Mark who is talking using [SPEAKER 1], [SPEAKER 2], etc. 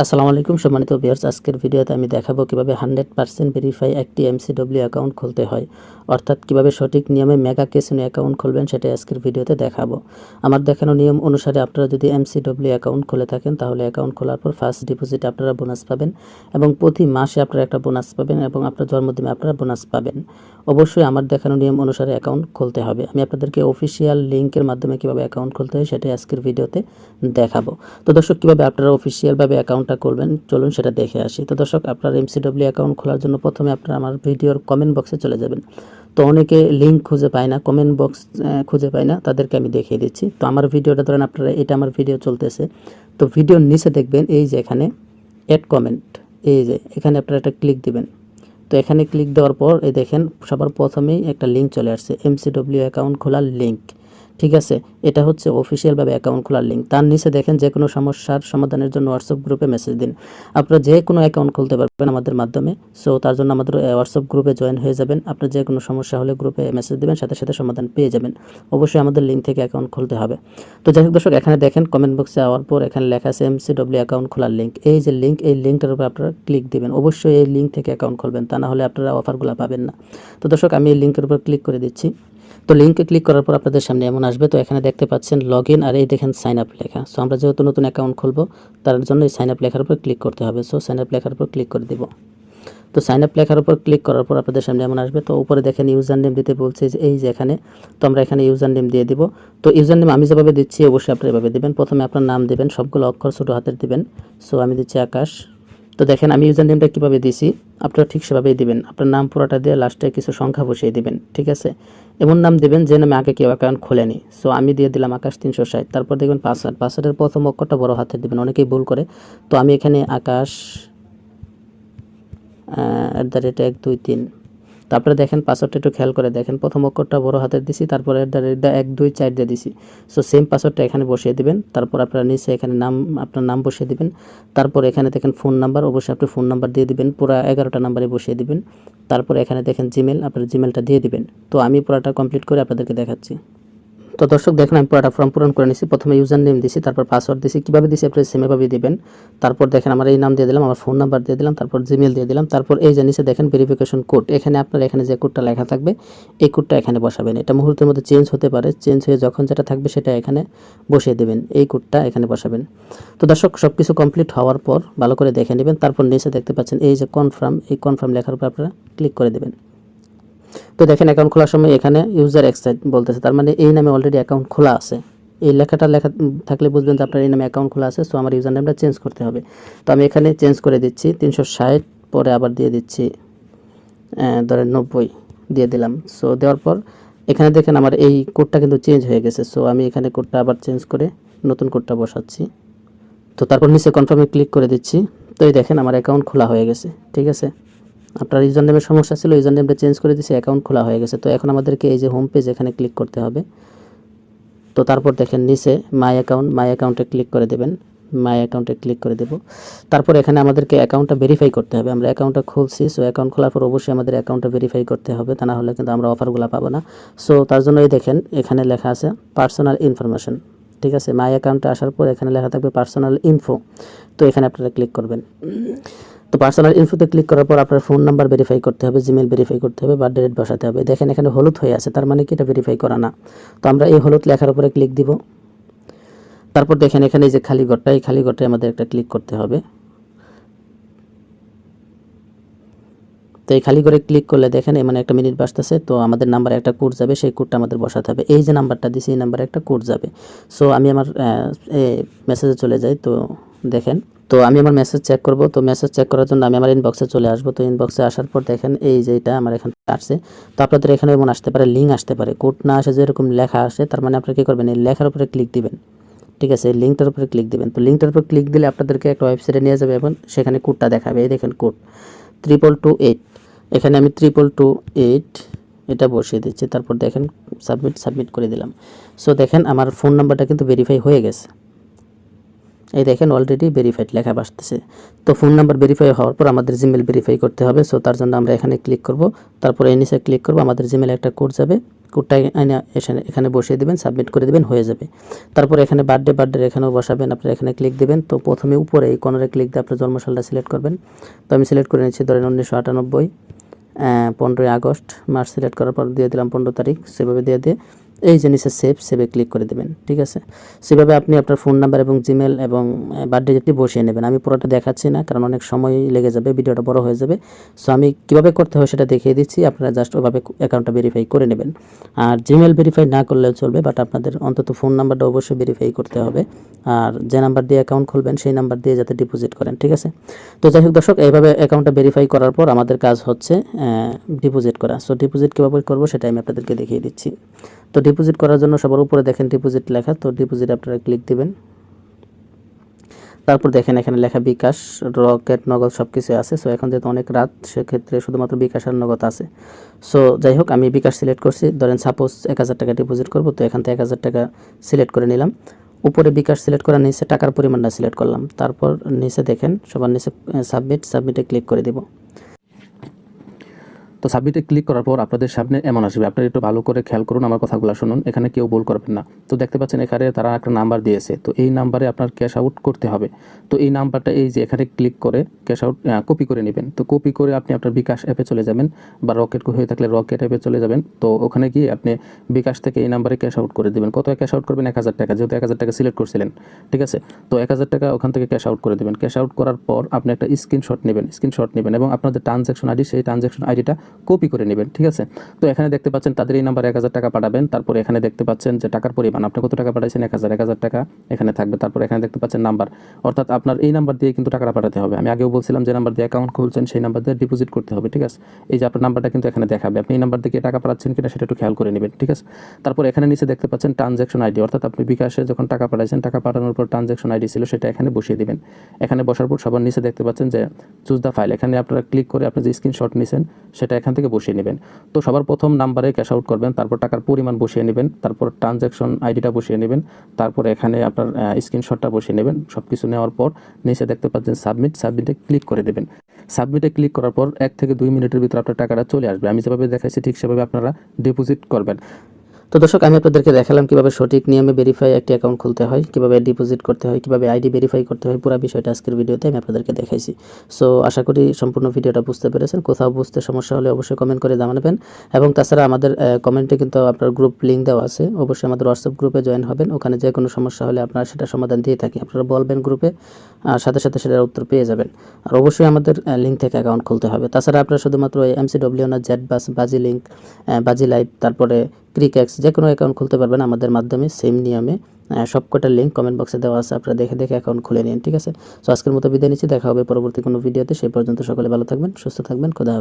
[SPEAKER 1] আসসালামু আলাইকুম সম্মানিত ভিউয়ার্স, আজকের ভিডিওতে আমি দেখাবো কিভাবে 100% ভেরিফাই একটি এমসিডব্লিউ অ্যাকাউন্ট খুলতে হয়, অর্থাৎ কিভাবে সঠিক নিয়মে মেগা ক্যাসিনো অ্যাকাউন্ট খুলবেন সেটাই আজকের ভিডিওতে দেখাবো। আমার দেখানো নিয়ম অনুসারে আপনারা যদি এমসিডব্লিউ অ্যাকাউন্ট খুলে থাকেন তাহলে অ্যাকাউন্ট খোলার পর ফার্স্ট ডিপোজিটে আপনারা বোনাস পাবেন এবং প্রতি মাসে আপনারা একটা বোনাস পাবেন এবং আপনার জন্মদিনে আপনারা বোনাস পাবেন। অবশ্যই আমার দেখানো নিয়ম অনুসারে অ্যাকাউন্ট খুলতে হবে। আমি আপনাদেরকে অফিসিয়াল লিঙ্কের মাধ্যমে কিভাবে অ্যাকাউন্ট খুলতে হয় সেটাই আজকের ভিডিওতে দেখাবো। তো দর্শক, কিভাবে আপনারা অফিসিয়ালভাবে অ্যাকাউন্টটা করবেন চলুন সেটা দেখে আসি। তো দর্শক, আপনার এমসিডব্লিউ অ্যাকাউন্ট খোলার জন্য প্রথমে আপনারা আমার ভিডিওর কমেন্ট বক্সে চলে যাবেন। তো অনেকে লিঙ্ক খুঁজে পায় না, কমেন্ট বক্স খুঁজে পায় না, তাদেরকে আমি দেখিয়ে দিচ্ছি। তো আমার ভিডিওটা ধরেন আপনারা, এটা আমার ভিডিও চলতেছে, তো ভিডিওর নিচে দেখবেন এই যে এখানে অ্যাড কমেন্ট, এই যে এখানে আপনারা একটা ক্লিক দিবেন। তো এখানে ক্লিক দেওয়ার পর এই দেখেন সবার প্রথমেই একটা লিঙ্ক চলে আসছে, এমসিডব্লিউ অ্যাকাউন্ট খোলার লিঙ্ক। ঠিক আছে, এটা হচ্ছে অফিসিয়ালভাবে অ্যাকাউন্ট খোলার লিঙ্ক। তার নিচে দেখেন যে কোনো সমস্যার সমাধানের জন্য হোয়াটসঅ্যাপ গ্রুপে মেসেজ দিন। আপনারা যে কোনো অ্যাকাউন্ট খুলতে পারবেন আমাদের মাধ্যমে। সো তার জন্য আমাদের হোয়াটসঅ্যাপ গ্রুপে জয়েন হয়ে যাবেন। আপনার যে কোনো সমস্যা হলে গ্রুপে মেসেজ দেবেন, সাথে সাথে সমাধান পেয়ে যাবেন। অবশ্যই আমাদের লিঙ্ক থেকে অ্যাকাউন্ট খুলতে হবে। তো যাই হোক দর্শক, এখানে দেখেন কমেন্ট বক্সে যাওয়ার পর এখানে লেখা আছে এমসিডব্লিউ অ্যাকাউন্ট খোলার লিঙ্ক। এই যে লিঙ্ক, এই লিঙ্কটার উপর আপনারা ক্লিক দিবেন। অবশ্যই এই লিঙ্ক থেকে অ্যাকাউন্ট খুলবেন, তা না হলে আপনারা অফারগুলো পাবেন না। তো দর্শক, আমি এই লিঙ্কের উপর ক্লিক করে দিচ্ছি। তো লিঙ্কে ক্লিক করার পর আপনাদের সামনে এমন আসবে। তো এখানে দেখতে পাচ্ছেন লগ ইন, আর এই দেখেন সাইন আপ লেখা। সো আমরা যেহেতু নতুন অ্যাকাউন্ট খুলবো তার জন্য এই সাইন আপ লেখার উপর ক্লিক করতে হবে। সো সাইন আপ লেখার উপর ক্লিক করে দিব। তো সাইন আপ লেখার উপর ক্লিক করার পর আপনাদের সামনে এমন আসবে। তো উপরে দেখেন ইউজার নেম দিতে বলছে, যে এই যে এখানে। তো আমরা এখানে ইউজার নেম দিয়ে দিব। তো ইউজার নেম আমি যেভাবে দিচ্ছি অবশ্যই আপনারা এভাবে দেবেন। প্রথমে আপনার নাম দেবেন, সবগুলো অক্ষর ছোটো হাতের দিবেন। সো আমি দিচ্ছি আকাশ। তো দেখেন আমি ইউজার নেমটা কীভাবে দিছি, আপনারা ঠিক সেভাবেই দিবেন। আপনার নাম পুরোটা দিয়ে লাস্টে কিছু সংখ্যা বসিয়ে দিবেন। ঠিক আছে, এমন নাম দেবেন যে নামে আগে কেউ অ্যাকাউন্ট খোলেনি। সো আমি দিয়ে দিলাম আকাশ 360। তারপর দেখবেন পাসওয়ার্ড, পাসওয়ার্ডের প্রথম অক্ষরটা বড় হাতের দিবেন, অনেকেই ভুল করে। তো আমি এখানে আকাশ @123। তারপরে দেখেন পাসওয়ার্ডটা একটু খেয়াল করে দেখেন, প্রথম অক্ষরটা বড় হাতের দিছি, তারপরে @124 দিয়ে দিছি। সো সেম পাসওয়ার্ডটা এখানে বসিয়ে দিবেন। তারপর আপনারা নিচে এখানে নাম, আপনার নাম বসিয়ে দিবেন। তারপর এখানে দেখেন ফোন নাম্বার, অবশ্যই আপনি ফোন নাম্বার দিয়ে দিবেন, পুরো 11টা নাম্বারে বসিয়ে দিবেন। তারপর এখানে দেখেন জিমেল, আপনার জিমেলটা দিয়ে দিবেন। তো আমি পুরোটা কমপ্লিট করে আপনাদেরকে দেখাচ্ছি। তো দর্শক দেখুন, আমি পুরোটা ফর্ম পূরণ করে নিয়েছি। প্রথমে ইউজার নেম দিছি, তারপর পাসওয়ার্ড দিছি, কীভাবে দিছি আপনি সেমভাবে দিবেন। তারপর দেখেন আমার এই নাম দিয়ে দিলাম, আমার ফোন নাম্বার দিয়ে দিলাম, তারপর জিমেল দিয়ে দিলাম। তারপর এই যে নিচে দেখেন ভেরিফিকেশন কোড, এখানে আপনার এখানে যে কোডটা লেখা থাকবে এই কোডটা এখানে বসাবেন। এটা মুহূর্তের মধ্যে চেঞ্জ হতে পারে, চেঞ্জ হয়ে যখন যেটা থাকবে সেটা এখানে বসিয়ে দেবেন, এই কোডটা এখানে বসাবেন। তো দর্শক, সব কিছু কমপ্লিট হওয়ার পর ভালো করে দেখে নেবেন। তারপর নিচে দেখতে পাচ্ছেন এই যে কনফার্ম, এই কনফার্ম লেখার উপর আপনারা ক্লিক করে দেবেন। তো দেখেন অ্যাকাউন্ট খোলার সময় এখানে ইউজার এক্সাইট বলতেছে, তার মানে এই নামে অলরেডি অ্যাকাউন্ট খোলা আছে। এই লেখাটা লেখা থাকলে বুঝবেন যে আপনার এই নামে অ্যাকাউন্ট খোলা আছে। সো আমার ইউজার নেমটা চেঞ্জ করতে হবে। তো আমি এখানে চেঞ্জ করে দিচ্ছি 360, পরে আবার দিয়ে দিচ্ছি ধরেন 90 দিয়ে দিলাম। সো দেওয়ার পর এখানে দেখেন আমার এই কোডটা কিন্তু চেঞ্জ হয়ে গেছে। সো আমি এখানে কোডটা আবার চেঞ্জ করে নতুন কোডটা বসাচ্ছি। তো তারপর নিচে কনফার্মে ক্লিক করে দিচ্ছি। তো এই দেখেন আমার অ্যাকাউন্ট খোলা হয়ে গেছে। ঠিক আছে, আপনার ইউজার নেমের সমস্যা ছিল, ইউজার নেমটা চেঞ্জ করে দিয়েছি, অ্যাকাউন্ট খোলা হয়ে গেছে। তো এখন আমাদেরকে এই যে হোম পেজ, এখানে ক্লিক করতে হবে। তো তারপর দেখেন নিচে মাই অ্যাকাউন্ট, মাই অ্যাকাউন্টে ক্লিক করে দেবেন, মাই অ্যাকাউন্টে ক্লিক করে দেব। তারপর এখানে আমাদেরকে অ্যাকাউন্টটা ভেরিফাই করতে হবে। আমরা অ্যাকাউন্টটা খুলছি, সো অ্যাকাউন্ট খোলার পর অবশ্যই আমাদের অ্যাকাউন্টটা ভেরিফাই করতে হবে, তা না হলে কিন্তু আমরা অফারগুলো পাবো না। সো তার জন্য এই দেখেন এখানে লেখা আছে পার্সোনাল ইনফরমেশন। ঠিক আছে, মাই অ্যাকাউন্টে আসার পর এখানে লেখা থাকবে পার্সোনাল ইনফো। তো এখানে আপনারা ক্লিক করবেন। তো পার্সোনাল ইনফোতে ক্লিক করার পর আপনার ফোন নাম্বার ভেরিফাই করতে হবে, জিমেল ভেরিফাই করতে হবে, বার্থডে ডেট বসাতে হবে। দেখেন এখানে হলুদ হয়ে আছে, তার মানে কি এটা ভেরিফাই করা না। তো আমরা এই হলুদ লেখার উপরে ক্লিক দিব। তারপর দেখেন এখানে এই যে খালি ঘরটা, এই খালি ঘরটায় আমাদের একটা ক্লিক করতে হবে। তো এই খালি করে ক্লিক করলে দেখেন মানে একটা মিনিট বাজতেছে। তো আমাদের নাম্বারে একটা কোড যাবে, সেই কোডটা আমাদের বসাতে হবে। এই যে নাম্বারটা দিছি এই নাম্বারে একটা কোড যাবে। সো আমি আমার মেসেজে চলে যাই। তো দেখেন, তো আমি আমার মেসেজ চেক করব। তো মেসেজ চেক করার জন্য আমি আমার ইনবক্সে চলে আসব। তো ইনবক্সে আসার পর দেখেন এই যে এটা আমার এখানে আসছে। তো আপনাদের এখানে এমন আসতে পারে, লিঙ্ক আসতে পারে, কোড না আসে যেরকম লেখা আসে, তার মানে আপনারা কী করবেন, এই লেখার উপরে ক্লিক দিবেন। ঠিক আছে, এই লিঙ্কটার উপরে ক্লিক দিবেন। তো লিঙ্কটার উপরে ক্লিক দিলে আপনাদেরকে একটা ওয়েবসাইটে নিয়ে যাবে এবং সেখানে কোডটা দেখাবে। এই দেখেন কোড 2228, এখানে আমি 2228 এটা বসিয়ে দিচ্ছি। তারপর দেখেন সাবমিট করে দিলাম। সো দেখেন আমার ফোন নাম্বারটা কিন্তু ভেরিফাই হয়ে গেছে। এই দেখেন অলরেডি ভেরিফাইড লেখা আসতেছে। তো ফোন নাম্বার ভেরিফাই হওয়ার পর আমাদের জিমেল ভেরিফাই করতে হবে। সো তার জন্য আমরা এখানে ক্লিক করব, তারপরে এই নিচে ক্লিক করব, আমাদের জিমেলে একটা কোড যাবে, কোডটা এখানে বসিয়ে দেবেন, সাবমিট করে দেবেন, হয়ে যাবে। তারপর এখানে বার্থডে এখানেও বসাবেন, আপনারা এখানে ক্লিক দেবেন। তো প্রথমে উপরে এই কর্নারে ক্লিক দিয়ে আপনার জন্মসালটা সিলেক্ট করবেন। তো আমি সিলেক্ট করে নিচ্ছি, ধরেন 1998, 15ই আগস্ট। মাস সিলেক্ট করার পর দিয়ে দিলাম 15 তারিখ, সেভাবে দিয়ে এই যে নিচে সেভে ক্লিক করে দেবেন, ঠিক আছে। সেভাবে আপনি আপনার ফোন নাম্বার এবং জিমেল এবং বার্থডে ডেটটি বসিয়ে নেবেন। আমি পুরোটা দেখাচ্ছি না, কারণ অনেক সময় লেগে যাবে, ভিডিওটা বড় হয়ে যাবে। সো আমি কীভাবে করতে হয় সেটা দেখিয়ে দিচ্ছি, আপনারা জাস্ট ওইভাবে অ্যাকাউন্টটা ভেরিফাই করে নেবেন। আর জিমেল ভেরিফাই না করলেও চলবে, বাট আপনাদের অন্তত ফোন নাম্বারটা অবশ্যই ভেরিফাই করতে হবে। আর যে নাম্বার দিয়ে অ্যাকাউন্ট খুলবেন সেই নাম্বার দিয়ে যাতে ডিপোজিট করেন, ঠিক আছে। তো যাই হোক দর্শক, এইভাবে অ্যাকাউন্টটা ভেরিফাই করার পর আমাদের কাজ হচ্ছে ডিপোজিট করা। সো ডিপোজিট কীভাবে করবো সেটা আমি আপনাদেরকে দেখিয়ে দিচ্ছি। তো ডিপোজিট করার জন্য সবার উপরে দেখেন ডিপোজিট লেখা, তো ডিপোজিট আপনারা ক্লিক দিবেন। তারপর দেখেন এখানে লেখা বিকাশ, রকেট, নগদ সব কিছু আছে। সো এখন যেহেতু অনেক রাত, সেক্ষেত্রে শুধুমাত্র বিকাশ আর নগদ আছে। সো যাই হোক, আমি বিকাশ সিলেক্ট করছি। ধরেন সাপোজ 1000 টাকা ডিপোজিট করবো, তো এখান থেকে 1000 টাকা সিলেক্ট করে নিলাম। উপরে বিকাশ সিলেক্ট করার নিচে টাকার পরিমাণটা সিলেক্ট করলাম। তারপর নিচে দেখেন সবার নিচে সাবমিটে ক্লিক করে দিব।
[SPEAKER 2] তো সাবমিটে ক্লিক করার পর আপনাদের সামনে এমন আসবে, আপনারা একটু ভালো করে খেয়াল করুন, আমার কথাগুলো শুনুন, এখানে কেউ ভুল করবেন না। তো দেখতে পাচ্ছেন এখানে তারা একটা নাম্বার দিয়েছে, তো এই নাম্বারে আপনার ক্যাশ আউট করতে হবে। তো এই নাম্বারটা এই যে এখানে ক্লিক করে ক্যাশ আউট কপি করে নেবেন। তো কপি করে আপনি আপনার বিকাশ অ্যাপে চলে যাবেন, বা রকেট হয়ে থাকলে রকেট অ্যাপে চলে যাবেন। তো ওখানে গিয়ে আপনি বিকাশ থেকে এই নাম্বারে ক্যাশ আউট করে দেবেন। কত ক্যাশ আউট করবেন? 1000 টাকা, যেহেতু 1000 টাকা সিলেক্ট করছিলেন, ঠিক আছে। তো 1000 টাকা ওখান থেকে ক্যাশ আউট করে দেবেন। ক্যাশ আউট করার পর আপনি একটা স্ক্রিনশট নেবেন এবং আপনাদের ট্রানজ্যাকশন আইডি, সেই ট্রানজ্যাকশন আইডিটা কপি করে নেবেন, ঠিক আছে। তো এখানে দেখতে পাচ্ছেন তাদের এই নাম্বারে 1000 টাকা পাঠাবেন। তারপরে এখানে দেখতে পাচ্ছেন যে টাকার পরিমাণ, আপনি কত টাকা পাঠাইছেন, 1000 টাকা এখানে থাকবে। তারপর এখানে দেখতে পাচ্ছেন নাম্বার, অর্থাৎ আপনার এই নাম্বার দিয়ে কিন্তু টাকাটা পাঠাতে হবে। আমি আগেও বলছিলাম যে নাম্বার দিয়ে অ্যাকাউন্ট খুলছেন সেই নাম্বার দিয়ে ডিপোজিট করতে হবে, ঠিক আছে। এই যে আপনার নাম্বারটা কিন্তু এখানে দেখাবে, আপনি এই নাম্বার থেকে টাকা পাঠাচ্ছেন কিনা সেটা একটু খেয়াল করে নেবেন, ঠিক আছে। তারপর এখানে নিচে দেখতে পাচ্ছেন ট্রানজ্যাকশন আইডি, অর্থাৎ আপনি বিকাশে যখন টাকা পাঠাইছেন, টাকা পাঠানোর পর ট্রানজ্যাকশন আইডি ছিল সেটা এখানে বসিয়ে দিবেন। এখানে বসার পর সবার নিচে দেখতে পাচ্ছেন যে চুজ দ্য ফাইল, এখানে আপনারা ক্লিক করে আপনি যে স্ক্রিনশট নিছেন সেটা এখান থেকে বসিয়ে নেবেন। তো সবার প্রথম নাম্বারে ক্যাশ আউট করবেন, তারপর টাকার পরিমাণ বসিয়ে নেবেন, তারপর ট্রানজ্যাকশন আইডিটা বসিয়ে নেবেন, তারপর এখানে আপনার স্ক্রিনশটটা বসিয়ে নেবেন। সব কিছু নেওয়ার পর নিচে দেখতে পাচ্ছেন সাবমিটে ক্লিক করে দেবেন। সাবমিটে ক্লিক করার পর 1 থেকে 2 মিনিটের ভিতরে আপনার টাকাটা চলে আসবে। আমি যেভাবে দেখাইছি ঠিক সেভাবে আপনারা ডিপোজিট করবেন।
[SPEAKER 1] তো দর্শক, আমি আপনাদেরকে দেখালাম কিভাবে সঠিক নিয়মে ভেরিফাই একটি অ্যাকাউন্ট খুলতে হয়, কিভাবে ডিপোজিট করতে হয়, কিভাবে আইডি ভেরিফাই করতে হয়, পুরো বিষয়টা আজকের ভিডিওতে আমি আপনাদেরকে দেখাইছি। সো আশা করি সম্পূর্ণ ভিডিওটা বুঝতে পেরেছেন। কোথাও বুঝতে সমস্যা হলে অবশ্যই কমেন্ট করে জানাবেন, এবং তাছাড়া আমাদের কমেন্টে কিন্তু আপনার গ্রুপ লিঙ্ক দেওয়া আছে, অবশ্যই আমাদের হোয়াটসঅ্যাপ গ্রুপে জয়েন হবেন। ওখানে যে কোনো সমস্যা হলে আপনারা সেটা সমাধান দিয়ে থাকি, আপনারা বলবেন গ্রুপে, আর সাথে সাথে সেটার উত্তর পেয়ে যাবেন। আর অবশ্যই আমাদের লিঙ্ক থেকে অ্যাকাউন্ট খুলতে হবে। তাছাড়া আপনারা শুধুমাত্র MCW না, জেড বাস, বাজি লিঙ্ক, বাজি লাইভ, তারপরে ক্রিকএক্স, যে কোনো অ্যাকাউন্ট খুলতে পারবেন আমাদের মাধ্যমে, সেম নিয়মে। সবকটার লিঙ্ক কমেন্ট বক্সে দেওয়া আছে, আপনারা দেখে অ্যাকাউন্ট খুলে নিন, ঠিক আছে। সো আজকের মতো বিদায় নিচ্ছি, দেখা হবে পরবর্তী কোনো ভিডিওতে। সেই পর্যন্ত সকলে ভালো থাকবেন, সুস্থ থাকবেন, খোদা হাফেজ।